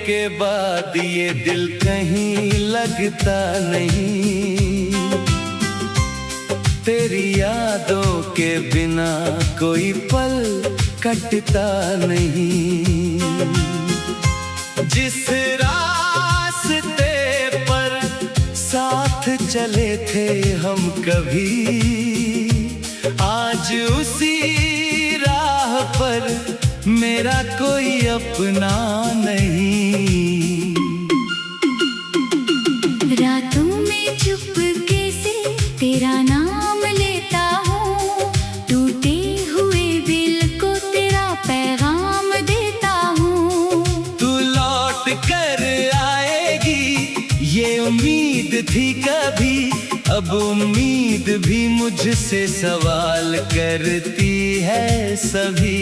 के बाद ये दिल कहीं लगता नहीं। तेरी यादों के बिना कोई पल कटता नहीं। जिस रास्ते पर साथ चले थे हम कभी, आज उसी राह पर मेरा कोई अपना नहीं। रातों में चुपके से तेरा नाम लेता हूँ, टूटे हुए दिल को तेरा पैगाम देता हूँ। तू लौट कर आएगी ये उम्मीद थी कभी, अब उम्मीद भी मुझसे सवाल करती है सभी।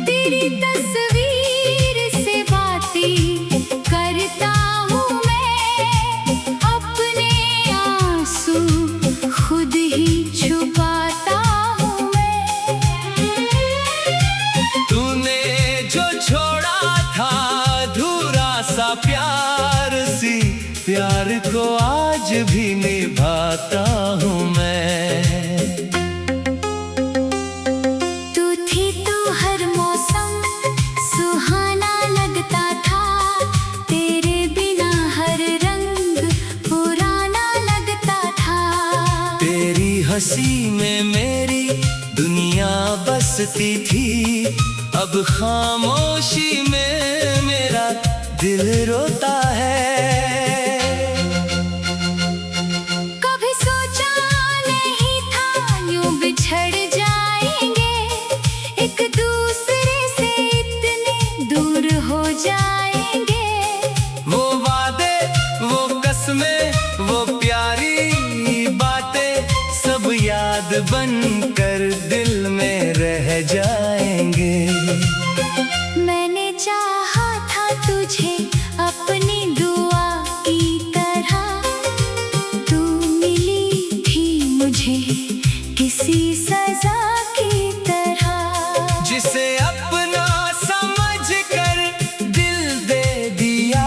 तेरी तस्वीर से बातें करता हूँ मैं, अपने आंसू खुद ही छुपाता हूँ मैं। तूने जो छोड़ा था अधूरा सा प्यार सी, प्यार को आज भी निभाता हूँ मैं। तू थी तो हर मौसम सुहाना लगता था, तेरे बिना हर रंग पुराना लगता था। तेरी हंसी में मेरी दुनिया बसती थी, अब खामोशी में मेरा दिल रोता है। कभी सोचा नहीं था यूं बिछड़ जाएंगे, एक दूसरे से इतने दूर हो जाएंगे। वो वादे, वो कसमें, वो प्यारी बातें सब याद बनकर दिल में रह जाएंगे। मैंने चाहा था तुझे अपनी दुआ की तरह, तू मिली थी मुझे किसी सजा की तरह। जिसे अपना समझ कर दिल दे दिया,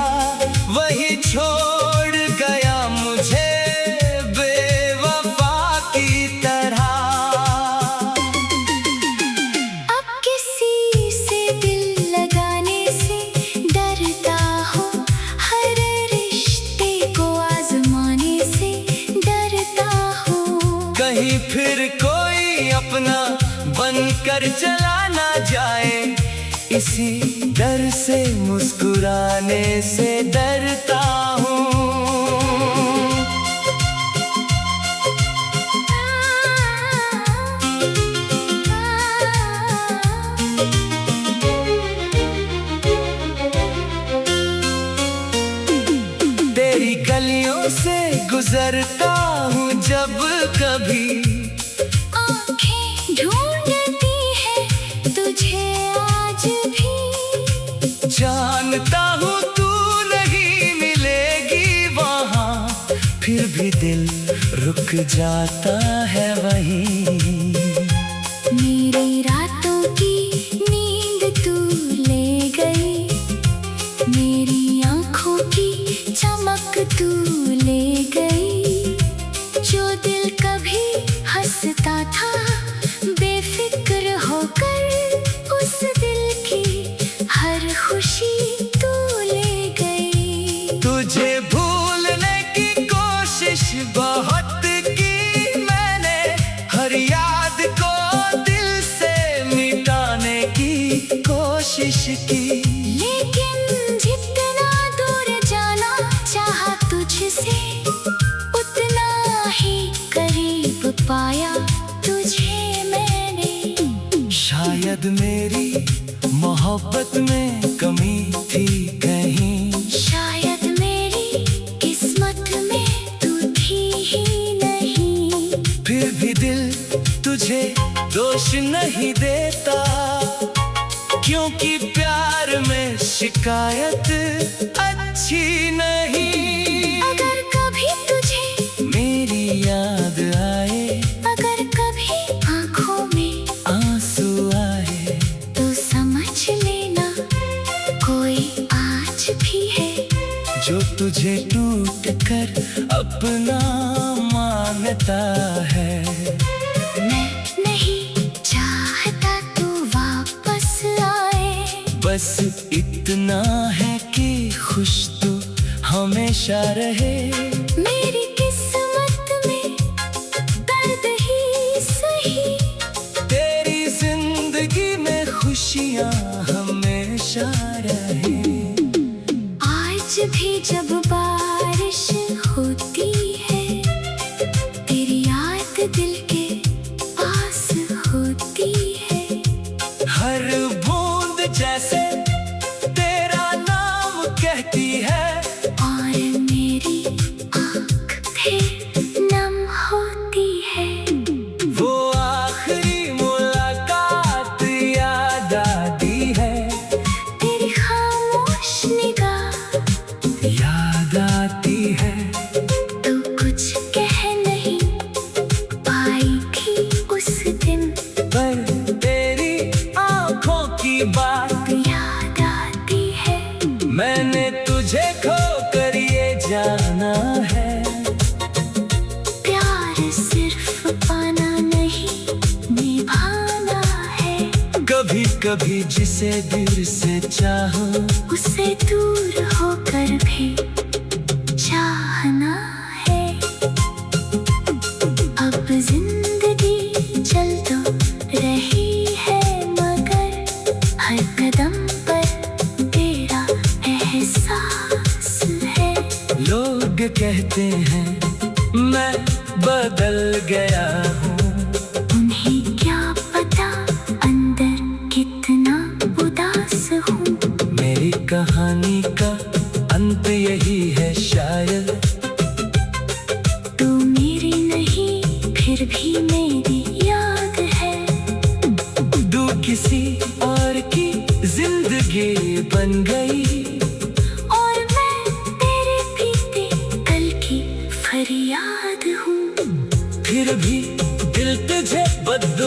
वही छोड़ गया मुझे बेवफा की तरह। अब किसी से दिल लगाने से डरता हूँ, हर रिश्ते को आजमाने से डरता हूँ। कहीं फिर कोई अपना बनकर चला ना जाए, इसी डर से मुस्कुराने से डरता हूँ। तेरी गलियों से गुजरता हूँ जब कभी, आँखें ढूंढती है तुझे आज भी। जानता हूँ तू नहीं मिलेगी वहाँ, फिर भी दिल रुक जाता है वहीं। मेरी रातों की नींद तू ले गई, मेरी आँखों की चमक तू ले गई। जो दिल कभी हंसता था बेफिक्र होकर, उस दिल की हर खुशी तू ले गई। तुझे भूलने की कोशिश बहुत की मैंने, हर याद को दिल से मिटाने की कोशिश की। लेकिन जितना दूर जाना चाहा तुझसे, उतना ही करीब पाया तुझे मैंने। शायद मेरी मोहब्बत में कमी थी कहीं, शायद मेरी किस्मत में तू थी ही नहीं। फिर भी दिल तुझे दोष नहीं देता, क्योंकि प्यार में शिकायत अच्छी नहीं। अगर कभी तुझे मेरी याद आए, अगर कभी आँखों में आंसू आए, तो समझ लेना अपना मानता है। मैं नहीं चाहता तू वापस आए, बस इतना है कि खुश तो हमेशा रहे। मेरी किस्मत में दर्द ही सही, तेरी जिंदगी में खुशियाँ हमेशा रहे। आज भी जब बारिश होती है, तेरी याद दिल के पास होती है। हर बूंद जैसे तेरा नाम कहती है, और मेरी आँखें नम होती है। वो आखिरी मुलाकात याद आती है। तेरी खामोश निगाह याद आती है। तो कुछ कह नहीं पाई थी उस दिन, पर तेरी आंखों की बात याद आती है। मैंने तुझे खो कर ये जाना है। प्यार सिर्फ पाना नहीं, निभाना है। कभी कभी जिसे दिल से चाहो, उससे दूर होकर भी चाहना है। अब जिंदगी चल तो रही है, मगर हर कदम पर तेरा एहसास है। लोग कहते हैं मैं बदल गया हूँ, उन्हें क्या पता अंदर कितना उदास हूँ। मेरी कहानी का अंत यही है शायद। तू मेरी नहीं फिर भी मेरी याद है। तू किसी और की जिंदगी बन गई, और मैं तेरे बीते कल की फरियाद हूँ। फिर भी दिल तुझे बददुआ।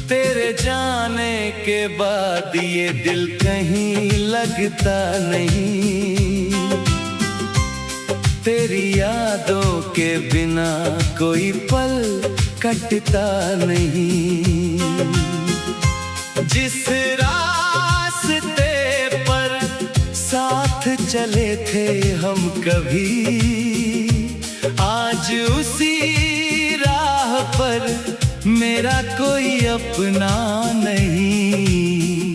तेरे जाने के बाद ये दिल कहीं लगता नहीं। तेरी यादों के बिना कोई पल कटता नहीं। जिस रास्ते पर साथ चले थे हम कभी, आज उसी राह पर मेरा कोई अपना नहीं।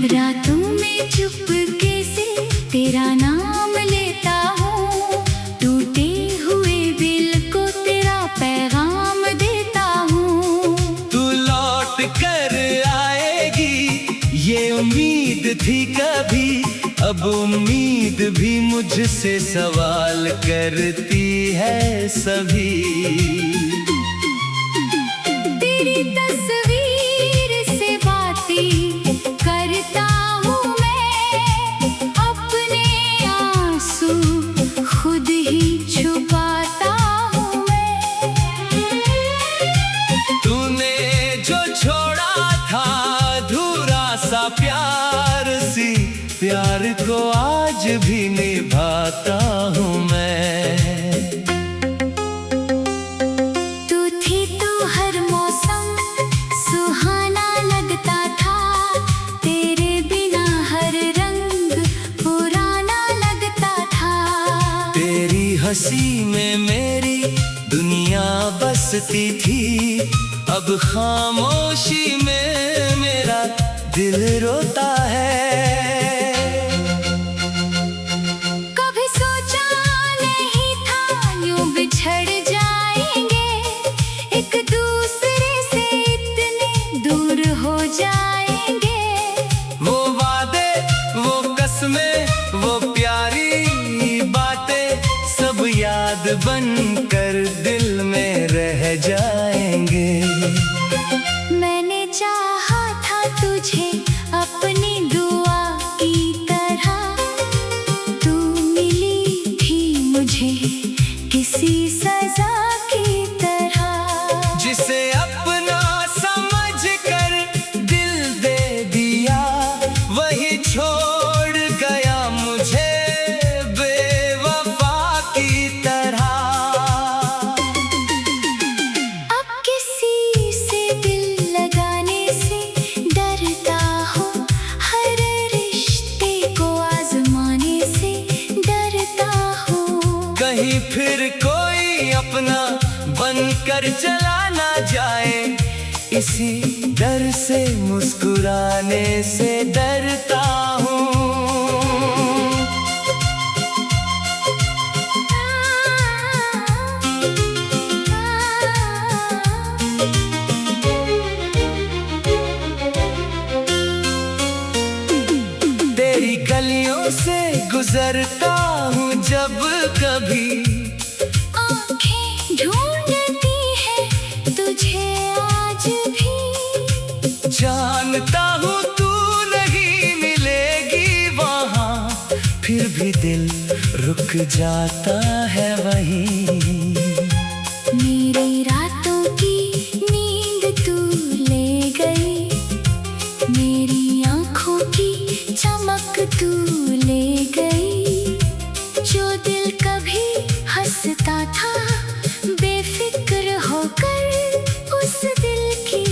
रातों में चुपके से तेरा नाम लेता हूँ, टूटे हुए दिल को तेरा पैगाम देता हूँ। तू लौट कर आएगी ये उम्मीद थी कभी, अब उम्मीद भी मुझसे सवाल करती है सभी। तेरी तस्वीर से बातें करता हूँ मैं, अपने आंसू खुद ही छुपाता हूँ मैं। तूने जो छोड़ा था अधूरा सा प्यार सी, प्यार को आज भी निभाता हूँ मैं। तू थी तो हर मौसम सुहाना लगता था, तेरे बिना हर रंग पुराना लगता था। तेरी हंसी में मेरी दुनिया बसती थी, अब खामोशी में मेरा दिल रोता है। कभी सोचा नहीं था यूं बिछड़ जाएंगे, एक दूसरे से इतने दूर हो जाएंगे। वो वादे, वो कसमें, वो प्यारी बनकर चला ना जाए, इसी डर से मुस्कुराने से डरता हूँ। तेरी गलियों से गुजरता हूँ जब कभी, आँखें ढूंढती है तुझे आज भी। जानता हूँ तू नहीं मिलेगी वहाँ, फिर भी दिल रुक जाता है वहीं। मेरी रातों की नींद तू ले गई, मेरी आँखों की चमक तू ले गई। जो दिल कभी हंसता था बेफिक्र होकर, उस दिल की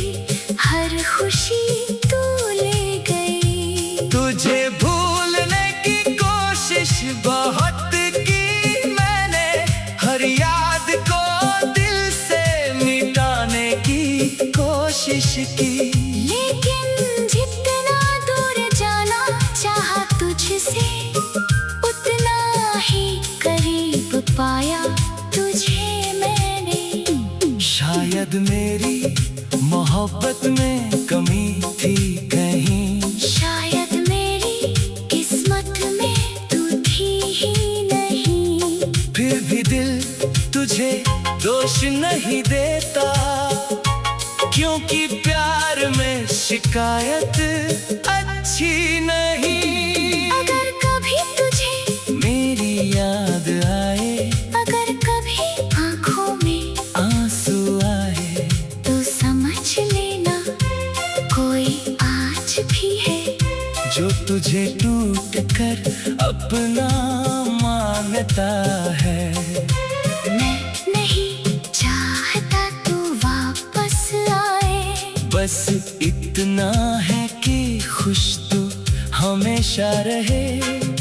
हर खुशी तू ले गई। तुझे भूलने की कोशिश बहुत की मैंने, हर याद को दिल से मिटाने की कोशिश की। लेकिन जितना दूर जाना चाहा तुझसे, उतना ही करीब पाया तुझे मैंने। शायद मेरी मोहब्बत में कमी थी कहीं, शायद मेरी किस्मत में तू थी ही नहीं। फिर भी दिल तुझे दोष नहीं देता, क्योंकि प्यार में शिकायत अच्छी नहीं। अगर कभी तुझे मेरी याद आए, अगर कभी आँखों में आंसू आए, तो समझ लेना कोई आज भी है जो तुझे टूट कर अपना मानता है। मैं नहीं चाहता तू वापस आए, बस इतना है कि खुश तू हमेशा रहे।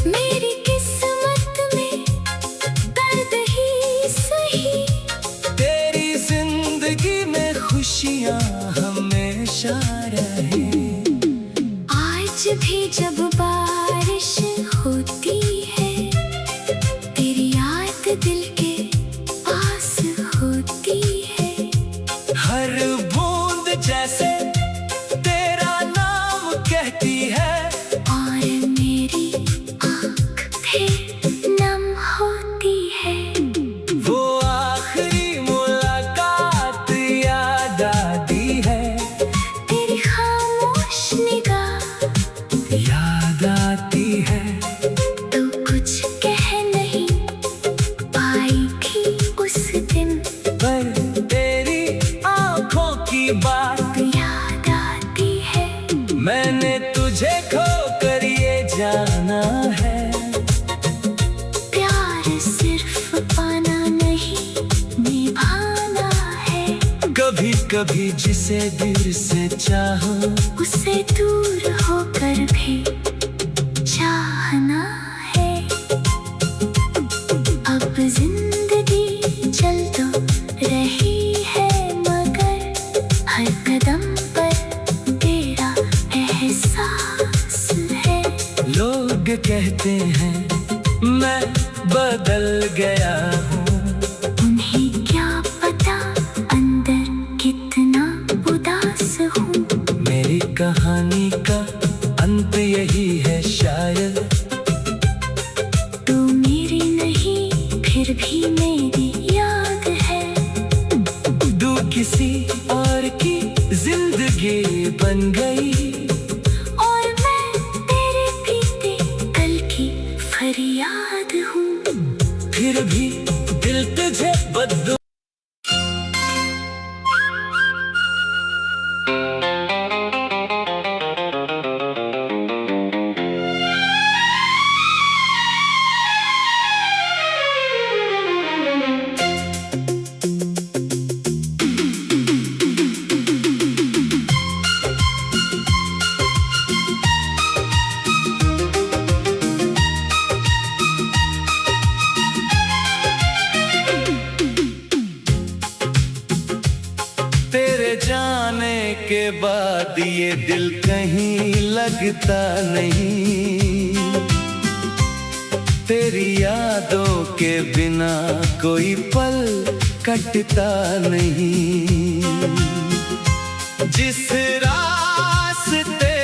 मेरी किस्मत में दर्द ही सही, तेरी जिंदगी में खुशियाँ हमेशा रहे। आज भी जब बारिश होती है, तेरी याद दिल के पास होती है। हर बूंद जैसे तेरा नाम कहती है, और मेरी आँखें नम होती है। वो आखिरी मुलाकात याद आती है, तेरी खामोश निगाह याद आती है। तो कुछ कह नहीं पाई थी उस दिन, पर तेरी आंखों की बात याद आती है। मैंने तुझे खो कर ये जाना है, प्यार सिर्फ पाना नहीं निभाना है। कभी कभी जिसे दिल से चाहो, उससे दूर होकर भी चाहना है। अब जिंदगी चल तो रही है, मगर हर कदम पर तेरा एहसास है। लोग कहते हैं मैं बदल गया हूँ, उन्हें क्या पता अंदर कितना उदास हूँ। मेरी कहानी का अंत यही है शायद। तू मेरी नहीं फिर भी मेरी याद है, तू किसी और की जिंदगी बन गई, और मैं तेरे बीते कल की फरियाद हूँ। फिर भी दिल तुझे बदलू। जाने के बाद ये दिल कहीं लगता नहीं। तेरी यादों के बिना कोई पल कटता नहीं। जिस रास्ते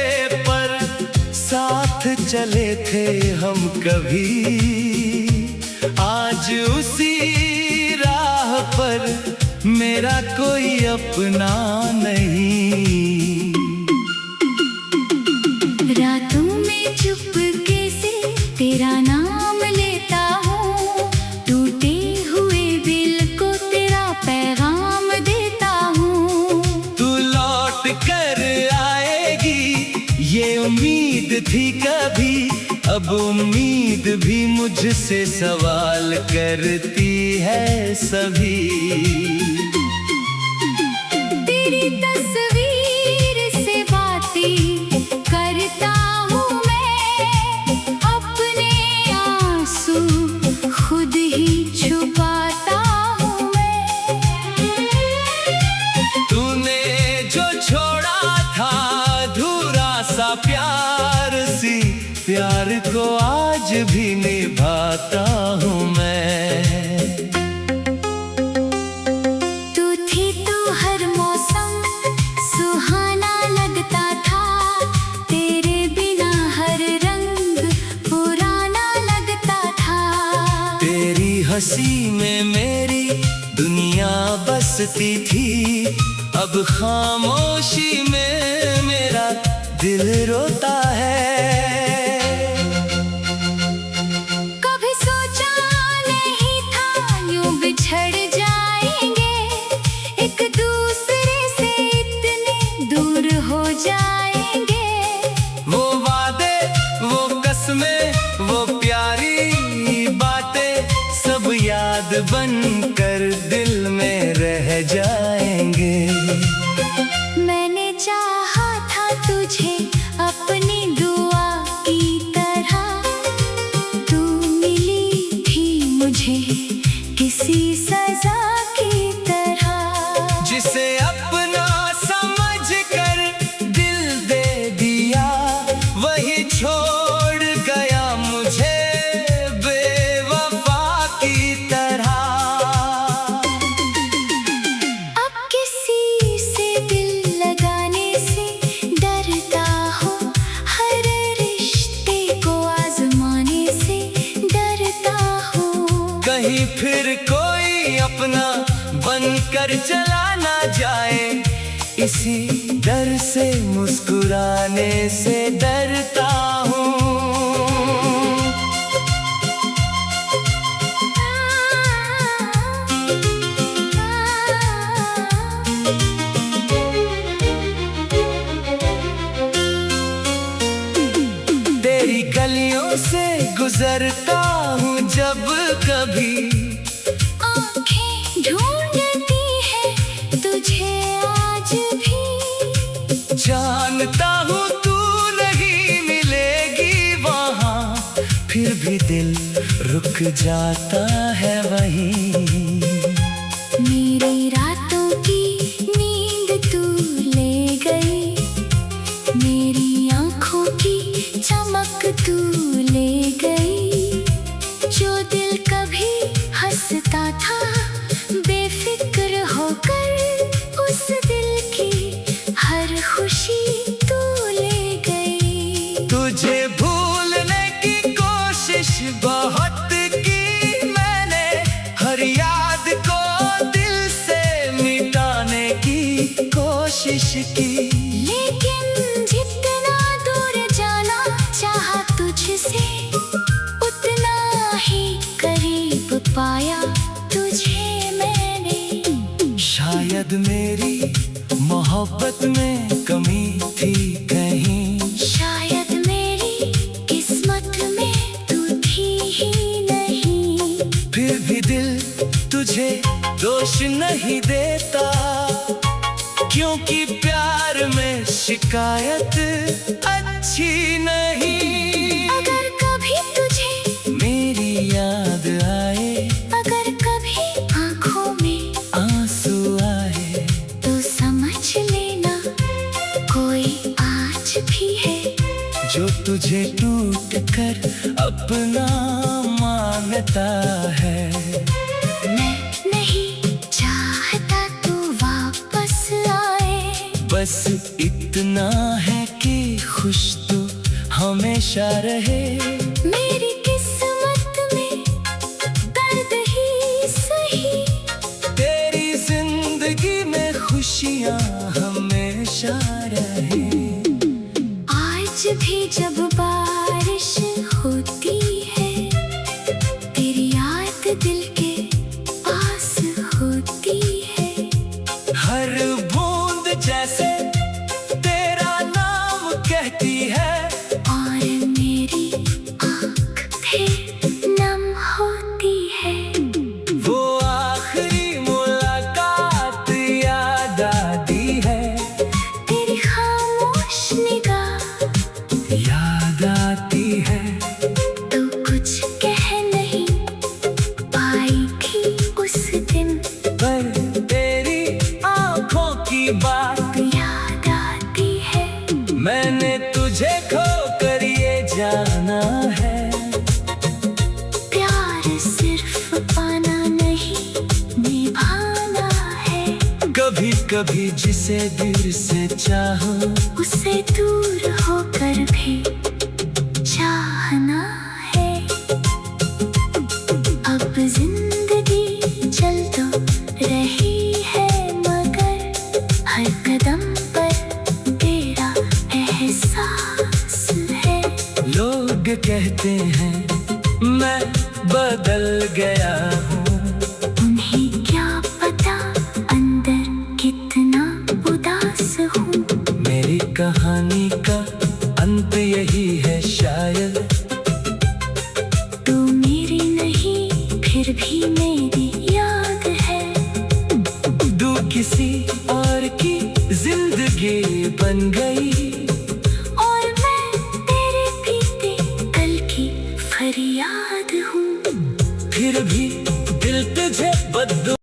पर साथ चले थे हम कभी, आज उसी राह पर मेरा कोई अपना नहीं। रातों में चुपके से तेरा नाम लेता हूँ, टूटे हुए दिल को तेरा पैगाम देता हूँ। तू लौट कर आएगी ये उम्मीद थी कभी, अब उम्मीद भी मुझसे सवाल करती है सभी। तेरी तस्वीर से बातें करता हूँ मैं, अपने आंसू खुद ही छुपाता हूँ मैं। तूने जो छोड़ा था अधूरा सा प्यार सी, प्यार को आज भी निभाता हूँ मैं। तू थी तो हर मौसम सुहाना लगता था, तेरे बिना हर रंग पुराना लगता था। तेरी हंसी में मेरी दुनिया बसती थी, अब खामोशी में मेरा दिल रोता है। बिछड़ जाएंगे एक दूसरे से, इतने दूर हो जाएंगे। वो वादे, वो कसमें, वो प्यारी बातें सब याद बनकर दिल में रह जाएंगे। मैंने चाहा था तुझे अपनी दुआ की तरह, तू मिली थी मुझे किसी सजा की तरह। जिसे अपना समझ कर दिल दे दिया, वही छोड़ गया मुझे बेवफा की तरह। अब किसी से दिल लगाने से डरता हूँ, हर रिश्ते को आजमाने से डरता हूँ। कहीं फिर कोई अपना बनकर चला ना जाए, इसी डर से मुस्कुराने से डरता हूँ। तेरी गलियों से गुजरता हूँ जब कभी, आँखें ढूंढती है तुझे आज भी। जानता हूँ तू नहीं मिलेगी वहाँ, फिर भी दिल रुक जाता है वहीं। मेरी रातों की नींद तू ले गई, मेरी आँखों की चमक तू ले गई। जो दिल कभी हंसता था बेफिक्र होकर, उस दिल की हर खुशी तू ले गई। तुझे भूलने की कोशिश बहुत की मैंने, हर याद को दिल से मिटाने की कोशिश की। लेकिन जितना दूर जाना चाहा तुझसे, उतना ही करीब पाया तुझे मैंने। शायद मेरी मोहब्बत में कमी थी कहीं, शायद मेरी किस्मत में तू थी ही नहीं। फिर भी दिल तुझे दोष नहीं देता, क्योंकि प्यार में शिकायत अच्छी नहीं। अगर कभी तुझे मेरी याद आए, अगर कभी आँखों में आंसू आए, तो समझ अपना मांगता है। मैं नहीं चाहता तू वापस आए, बस इतना है कि खुश तो हमेशा रहे। मेरी किस्मत में दर्द ही सही, तेरी जिंदगी में खुशियाँ हमेशा रहे। आज भी जब बारिश होती है, तेरी याद दिल के पास होती है। हर बूंद जैसे तेरा नाम कहती है, और मेरी आँखें नम होती है। वो आखिरी मुलाकात याद आती है। तेरी खामोश निगाह याद आती है। तो कुछ कह नहीं पाई थी उस दिन, पर तेरी आंखों की बात याद आती है। मैंने तुझे खो कर ये जाना है। प्यार सिर्फ पाना नहीं, निभाना है। कभी कभी जिसे दिल से चाहो, उसे दूर होकर भी चाहना है। अब जिंदगी चल तो रही है, मगर हर कदम पर तेरा एहसास है। लोग कहते हैं मैं बदल गया हूँ, उन्हें क्या पता अंदर कितना उदास हूँ। मेरी कहानी का अंत यही है शायद। तू मेरी नहीं फिर भी मेरी याद है। तू किसी और की जिंदगी बन गई।